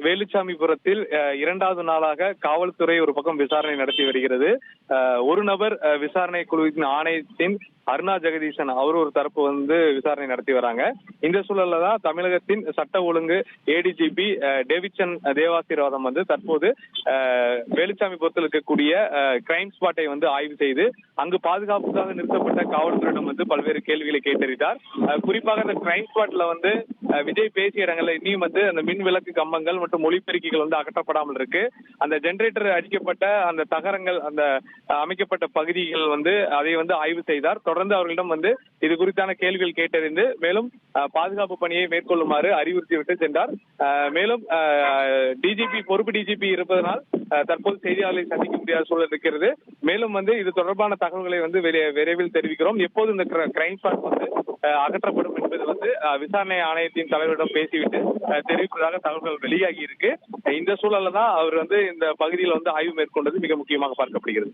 வேலுச்சாமிபுரத்தில் இரண்டாவது நாளாக காவல்துறை ஒரு பக்கம் விசாரணை நடத்தி வருகிறது. ஒரு நபர் விசாரணை குழுவின் ஆணையத்தின் அருணா ஜெகதீசன் அவர் ஒரு தரப்பு விசாரணை நடத்தி வராங்க. இந்த சூழல்ல தான் தமிழகத்தின் சட்ட ஒழுங்கு ஏடிஜிபி டேவிட்சன் தேவாசீர்வாதம் தற்போது வேலுச்சாமிபுரத்தில் இருக்கக்கூடிய கிரைம் ஸ்பாட்டை ஆய்வு செய்து அங்கு பாதுகாப்புக்காக நிறுத்தப்பட்ட காவல்துறையிடம் பல்வேறு கேள்விகளை கேட்டறிந்தார். குறிப்பாக அந்த கிரைம் ஸ்பாட்ல விஜய் பேசிய இடங்கள்ல இனியும் அந்த மின் விளக்கு கம்பங்கள் மற்றும் ஒளிபெருக்கிகள் அகற்றப்படாமல் இருக்கு. அந்த ஜெனரேட்டர் அடிக்கப்பட்ட அந்த தகரங்கள் அந்த அமைக்கப்பட்ட பகுதிகள் அதை ஆய்வு செய்தார். தொடர்ந்து அவர்களிடம் இது குறித்தான கேள்விகள் கேட்டறிந்து மேலும் பாதுகாப்பு பணியை மேற்கொள்ளுமாறு அறிவுறுத்திவிட்டு சென்றார். மேலும் டிஜிபி பொறுப்பு டிஜிபி இருப்பதனால் தற்போது செய்தியாளர்களை சந்திக்க முடியாத சூழல் இருக்கிறது. மேலும் இது தொடர்பான தகவல்களை விரைவில் தெரிவிக்கிறோம். எப்போது இந்த கிரைம் ஸ்பாட் அகற்றப்படும் என்பது விசாரணை ஆணையத்தின் தலைவரிடம் பேசிவிட்டு தெரிவிப்பதாக தகவல்கள் வெளியாகி இருக்கு. இந்த சூழல்ல தான் அவர் இந்த பகுதியில் ஆய்வு மேற்கொண்டது மிக முக்கியமாக பார்க்கப்படுகிறது.